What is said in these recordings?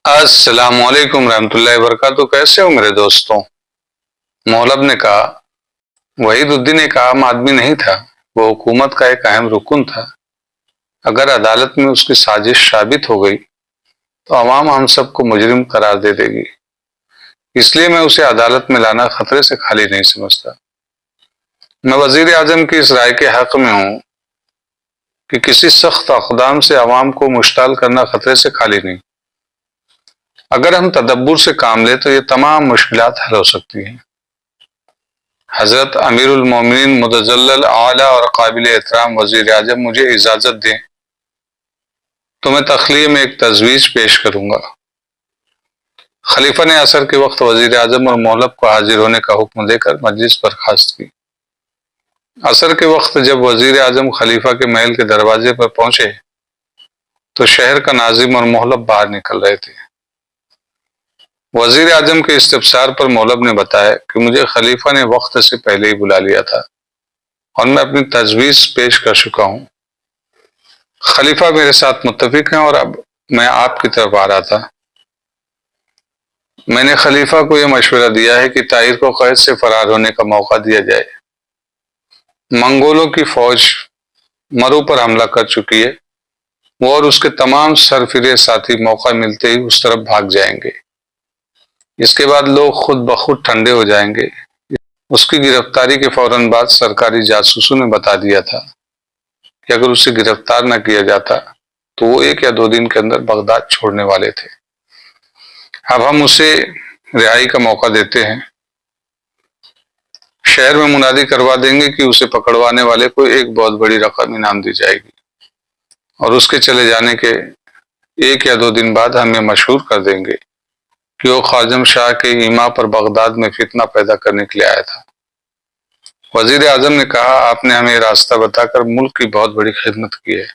السلام علیکم رحمۃ اللہ وبرکاتہ۔ کیسے ہو میرے دوستوں؟ مولب نے کہا، وحید الدین ایک عام آدمی نہیں تھا، وہ حکومت کا ایک اہم رکن تھا۔ اگر عدالت میں اس کی سازش ثابت ہو گئی تو عوام ہم سب کو مجرم قرار دے دے گی، اس لیے میں اسے عدالت میں لانا خطرے سے خالی نہیں سمجھتا۔ میں وزیر اعظم کی اس رائے کے حق میں ہوں کہ کسی سخت اقدام سے عوام کو مشتعل کرنا خطرے سے خالی نہیں۔ اگر ہم تدبر سے کام لیں تو یہ تمام مشکلات حل ہو سکتی ہیں۔ حضرت امیر المومنین متجلل اعلیٰ اور قابل احترام وزیر اعظم مجھے اجازت دیں تو میں تخلیہ میں ایک تجویز پیش کروں گا۔ خلیفہ نے عصر کے وقت وزیر اعظم اور مولب کو حاضر ہونے کا حکم دے کر مجلس برخاست کی۔ عصر کے وقت جب وزیر اعظم خلیفہ کے محل کے دروازے پر پہنچے تو شہر کا ناظم اور مولب باہر نکل رہے تھے۔ وزیر اعظم کے استفسار پر مولب نے بتایا کہ مجھے خلیفہ نے وقت سے پہلے ہی بلا لیا تھا اور میں اپنی تجویز پیش کر چکا ہوں۔ خلیفہ میرے ساتھ متفق ہیں اور اب میں آپ کی طرف آ رہا تھا۔ میں نے خلیفہ کو یہ مشورہ دیا ہے کہ طاہر کو قید سے فرار ہونے کا موقع دیا جائے۔ منگولوں کی فوج مرو پر حملہ کر چکی ہے، وہ اور اس کے تمام سرفرے ساتھی موقع ملتے ہی اس طرف بھاگ جائیں گے۔ اس کے بعد لوگ خود بخود ٹھنڈے ہو جائیں گے۔ اس کی گرفتاری کے فوراً بعد سرکاری جاسوسوں نے بتا دیا تھا کہ اگر اسے گرفتار نہ کیا جاتا تو وہ 1 یا 2 دن کے اندر بغداد چھوڑنے والے تھے۔ اب ہم اسے رہائی کا موقع دیتے ہیں۔ شہر میں منادی کروا دیں گے کہ اسے پکڑوانے والے کو ایک بہت بڑی رقم انعام دی جائے گی، اور اس کے چلے جانے کے 1 یا 2 دن بعد ہم یہ مشہور کر دیں گے کہ وہ خازم شاہ کے ایما پر بغداد میں فتنہ پیدا کرنے کے لیے آیا تھا۔ وزیر اعظم نے کہا، آپ نے ہمیں راستہ بتا کر ملک کی بہت بڑی خدمت کی ہے۔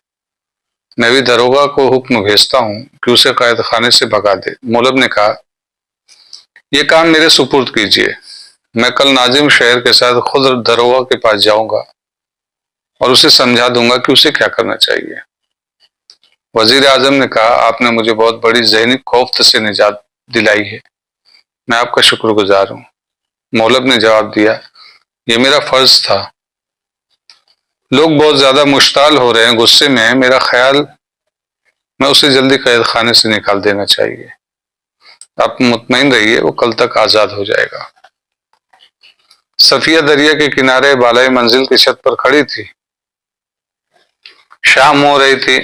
میں بھی داروغہ کو حکم بھیجتا ہوں کہ اسے قید خانے سے بھگا دے۔ مولب نے کہا، یہ کام میرے سپرد کیجیے، میں کل ناظم شہر کے ساتھ خود داروغہ کے پاس جاؤں گا اور اسے سمجھا دوں گا کہ اسے کیا کرنا چاہیے۔ وزیر اعظم نے کہا، آپ نے مجھے بہت بڑی ذہنی کوفت سے نجات دلائی ہے، میں آپ کا شکر گزار ہوں۔ مولب نے جواب دیا، یہ میرا فرض تھا۔ لوگ بہت زیادہ مشتعل ہو رہے ہیں، غصے میں ہیں، میرا خیال میں اسے جلدی قید خانے سے نکال دینا چاہیے۔ آپ مطمئن رہیے، وہ کل تک آزاد ہو جائے گا۔ صفیہ دریا کے کنارے بالائے منزل کی چھت پر کھڑی تھی۔ شام ہو رہی تھی۔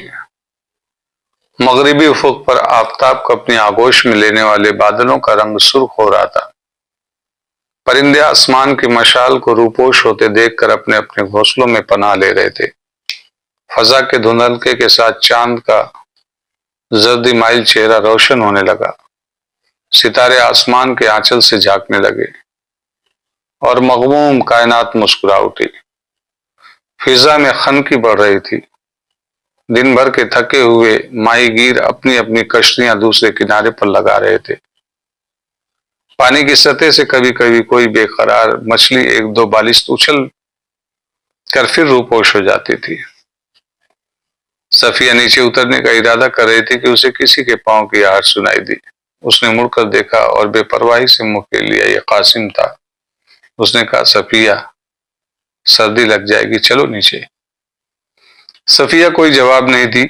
مغربی افق پر آفتاب کو اپنی آغوش میں لینے والے بادلوں کا رنگ سرخ ہو رہا تھا۔ پرندے آسمان کی مشال کو روپوش ہوتے دیکھ کر اپنے اپنے گھونسلوں میں پناہ لے رہے تھے۔ فضا کے دھندلکے کے ساتھ چاند کا زردی مائل چہرہ روشن ہونے لگا۔ ستارے آسمان کے آنچل سے جھانکنے لگے اور مغموم کائنات مسکرا اٹھی۔ فضا میں خنکی بڑھ رہی تھی۔ دن بھر کے تھکے ہوئے ماہی گیر اپنی اپنی کشتیاں دوسرے کنارے پر لگا رہے تھے۔ پانی کی سطح سے کبھی کبھی کوئی بے قرار مچھلی 1-2 بالشت اچھل کر پھر روپوش ہو جاتی تھی۔ صفیہ نیچے اترنے کا ارادہ کر رہی تھی کہ اسے کسی کے پاؤں کی آہٹ سنائی دی۔ اس نے مڑ کر دیکھا اور بے پرواہی سے منہ پھیر لیا۔ یہ قاسم تھا۔ اس نے کہا، صفیہ، سردی لگ جائے گی، چلو نیچے۔ صفیہ کوئی جواب نہیں دی،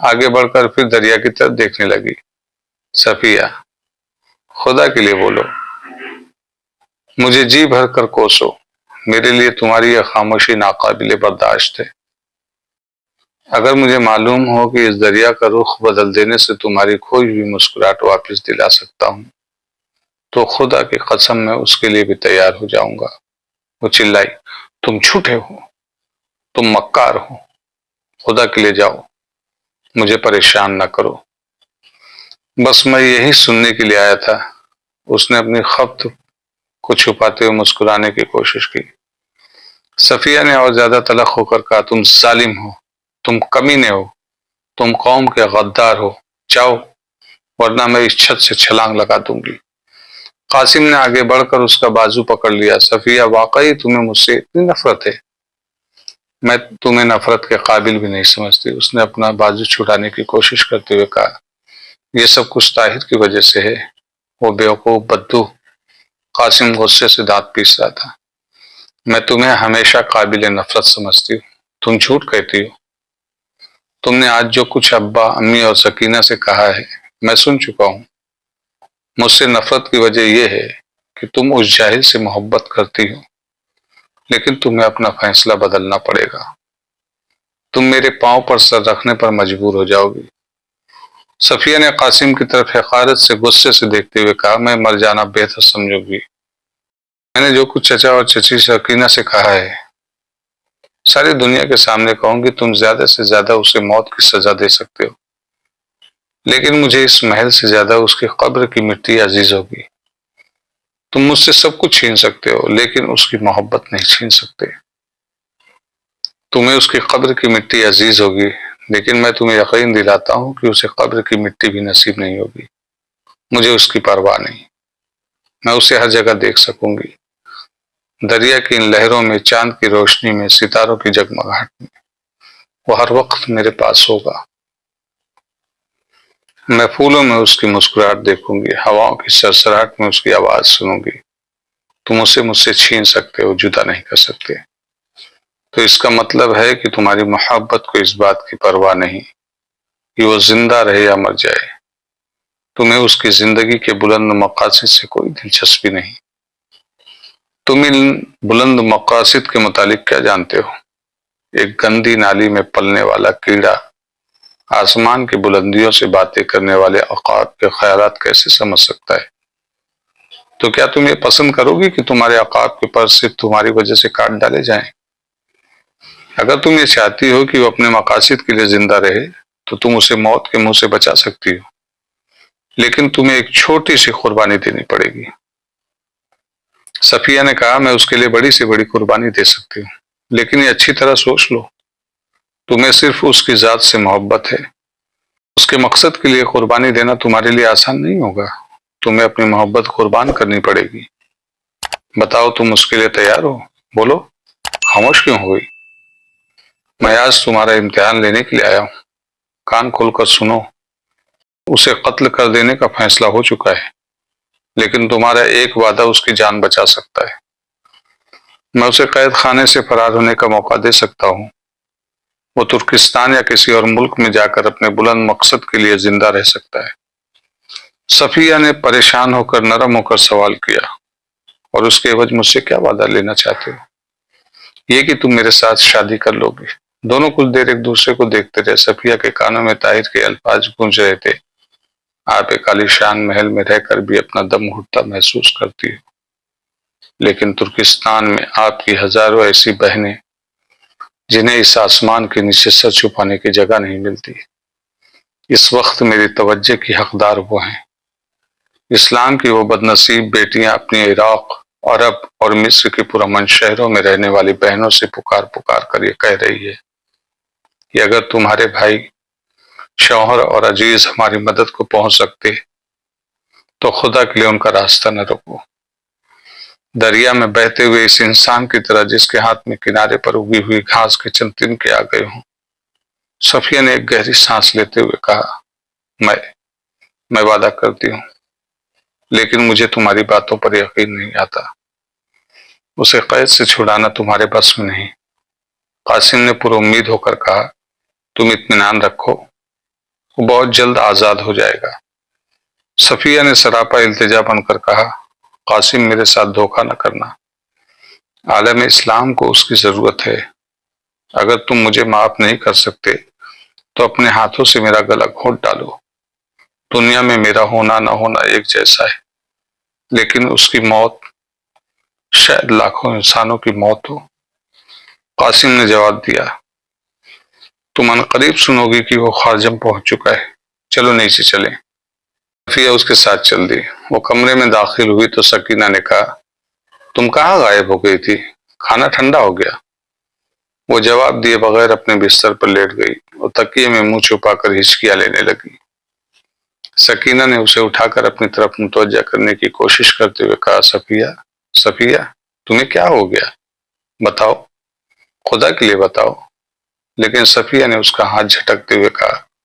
آگے بڑھ کر پھر دریا کی طرف دیکھنے لگی۔ صفیہ، خدا کے لیے بولو، مجھے جی بھر کر کوسو، میرے لیے تمہاری یہ خاموشی ناقابل برداشت ہے۔ اگر مجھے معلوم ہو کہ اس دریا کا رخ بدل دینے سے تمہاری کھوئی ہوئی مسکراہٹ واپس دلا سکتا ہوں تو خدا کی قسم میں اس کے لیے بھی تیار ہو جاؤں گا۔ وہ چلائی، تم جھوٹے ہو، تم مکار ہو، خدا کے لیے جاؤ، مجھے پریشان نہ کرو۔ بس میں یہی سننے کے لیے آیا تھا۔ اس نے اپنی خفت کو چھپاتے ہوئے مسکرانے کی کوشش کی۔ صفیہ نے اور زیادہ تلخ ہو کر کہا، تم ظالم ہو، تم کمینے ہو، تم قوم کے غدار ہو، جاؤ ورنہ میں اس چھت سے چھلانگ لگا دوں گی۔ قاسم نے آگے بڑھ کر اس کا بازو پکڑ لیا۔ صفیہ، واقعی تمہیں مجھ سے اتنی نفرت ہے؟ میں تمہیں نفرت کے قابل بھی نہیں سمجھتی۔ اس نے اپنا بازو چھڑانے کی کوشش کرتے ہوئے کہا، یہ سب کچھ طاہر کی وجہ سے ہے۔ وہ بیوقوف بدو۔ قاسم غصے سے دانت پیس رہا تھا۔ میں تمہیں ہمیشہ قابل نفرت سمجھتی ہوں، تم جھوٹ کہتی ہو۔ تم نے آج جو کچھ ابا، امی اور سکینہ سے کہا ہے میں سن چکا ہوں۔ مجھ سے نفرت کی وجہ یہ ہے کہ تم اس جاہل سے محبت کرتی ہو، لیکن تمہیں اپنا فیصلہ بدلنا پڑے گا۔ تم میرے پاؤں پر سر رکھنے پر مجبور ہو جاؤ گی۔ صفیہ نے قاسم کی طرف حقارت سے غصے سے دیکھتے ہوئے کہا، میں مر جانا بہتر سمجھوں گی۔ میں نے جو کچھ چچا اور چچی سکینہ سے کہا ہے ساری دنیا کے سامنے کہوں گی، تم زیادہ سے زیادہ اسے موت کی سزا دے سکتے ہو، لیکن مجھے اس محل سے زیادہ اس کی قبر کی مٹی عزیز ہوگی۔ تم مجھ سے سب کچھ چھین سکتے ہو لیکن اس کی محبت نہیں چھین سکتے۔ تمہیں اس کی قبر کی مٹی عزیز ہوگی، لیکن میں تمہیں یقین دلاتا ہوں کہ اسے قبر کی مٹی بھی نصیب نہیں ہوگی۔ مجھے اس کی پرواہ نہیں، میں اسے ہر جگہ دیکھ سکوں گی، دریا کی ان لہروں میں، چاند کی روشنی میں، ستاروں کی جگمگاہٹ میں۔ وہ ہر وقت میرے پاس ہوگا۔ میں پھولوں میں اس کی مسکراہٹ دیکھوں گی، ہواؤں کی سرسراہٹ میں اس کی آواز سنوں گی۔ تم اسے مجھ سے چھین سکتے ہو، جدا نہیں کر سکتے۔ تو اس کا مطلب ہے کہ تمہاری محبت کو اس بات کی پرواہ نہیں کہ وہ زندہ رہے یا مر جائے۔ تمہیں اس کی زندگی کے بلند مقاصد سے کوئی دلچسپی نہیں۔ تم ان بلند مقاصد کے متعلق کیا جانتے ہو؟ ایک گندی نالی میں پلنے والا کیڑا آسمان کی بلندیوں سے باتیں کرنے والے عقاب کے خیالات کیسے سمجھ سکتا ہے؟ تو کیا تم یہ پسند کرو گی کہ تمہارے عقاب کے پر صرف تمہاری وجہ سے کاٹ ڈالے جائیں؟ اگر تم یہ چاہتی ہو کہ وہ اپنے مقاصد کے لیے زندہ رہے تو تم اسے موت کے منہ سے بچا سکتی ہو، لیکن تمہیں ایک چھوٹی سی قربانی دینی پڑے گی۔ صفیہ نے کہا، میں اس کے لیے بڑی سے بڑی قربانی دے سکتی ہوں، لیکن یہ اچھی طرح سوچ لو، تمہیں صرف اس کی ذات سے محبت ہے۔ اس کے مقصد کے لیے قربانی دینا تمہارے لیے آسان نہیں ہوگا۔ تمہیں اپنی محبت قربان کرنی پڑے گی۔ بتاؤ، تم اس کے لیے تیار ہو؟ بولو، خاموش کیوں ہوئی؟ میں آج تمہارا امتحان لینے کے لیے آیا ہوں۔ کان کھول کر سنو، اسے قتل کر دینے کا فیصلہ ہو چکا ہے، لیکن تمہارا ایک وعدہ اس کی جان بچا سکتا ہے۔ میں اسے قید خانے سے فرار ہونے کا موقع دے سکتا ہوں۔ وہ ترکستان یا کسی اور ملک میں جا کر اپنے بلند مقصد کے لیے زندہ رہ سکتا ہے۔ صفیہ نے پریشان ہو کر، نرم ہو کر سوال کیا، اور اس کے عوض مجھ سے کیا وعدہ لینا چاہتے ہو؟ یہ کہ تم میرے ساتھ شادی کر لو گے۔ دونوں کچھ دیر ایک دوسرے کو دیکھتے رہے۔ صفیہ کے کانوں میں طاہر کے الفاظ گونج رہے تھے، آپ ایک عالیشان محل میں رہ کر بھی اپنا دم گھٹتا محسوس کرتی ہو، لیکن ترکستان میں آپ کی ہزاروں ایسی بہنیں جنہیں اس آسمان کے نیچے سر چھپانے کی جگہ نہیں ملتی۔ اس وقت میری توجہ کی حقدار وہ ہیں۔ اسلام کی وہ بدنصیب بیٹیاں اپنی عراق، عرب اور مصر کے پرامن شہروں میں رہنے والی بہنوں سے پکار پکار کر یہ کہہ رہی ہے کہ اگر تمہارے بھائی، شوہر اور عزیز ہماری مدد کو پہنچ سکتے تو خدا کے لیے ان کا راستہ نہ روکو۔ دریا میں بہتے ہوئے اس انسان کی طرح جس کے ہاتھ میں کنارے پر اگی ہوئی گھاس کے چند تنکے آ گئے ہوں۔ صفیہ نے ایک گہری سانس لیتے ہوئے کہا، میں وعدہ کرتی ہوں، لیکن مجھے تمہاری باتوں پر یقین نہیں آتا۔ اسے قید سے چھڑانا تمہارے بس میں نہیں۔ قاسم نے پر امید ہو کر کہا، تم اطمینان رکھو، وہ بہت جلد آزاد ہو جائے گا۔ صفیہ نے سراپا التجا بن کر کہا، قاسم، میرے ساتھ دھوکہ نہ کرنا۔ عالم اسلام کو اس کی ضرورت ہے۔ اگر تم مجھے معاف نہیں کر سکتے تو اپنے ہاتھوں سے میرا گلا گھونٹ ڈالو۔ دنیا میں میرا ہونا نہ ہونا ایک جیسا ہے، لیکن اس کی موت شاید لاکھوں انسانوں کی موت ہو۔ قاسم نے جواب دیا، تم عنقریب سنو گی کہ وہ خارجم پہنچ چکا ہے، چلو نیچے چلیں۔ صفیہ اس کے ساتھ چل دی۔ وہ کمرے میں داخل ہوئی تو سکینہ نے کہا، تم کہاں غائب ہو گئی تھی؟ کھانا ٹھنڈا ہو گیا۔ وہ جواب دیے بغیر اپنے بستر پر لیٹ گئی اور تکیے میں منہ چھپا کر ہچکیاں لینے لگی۔ سکینہ نے اسے اٹھا کر اپنی طرف متوجہ کرنے کی کوشش کرتے ہوئے کہا، صفیہ، تمہیں کیا ہو گیا؟ بتاؤ، خدا کے لیے بتاؤ۔ لیکن صفیہ نے اس کا ہاتھ جھٹکتے ہوئے کہا،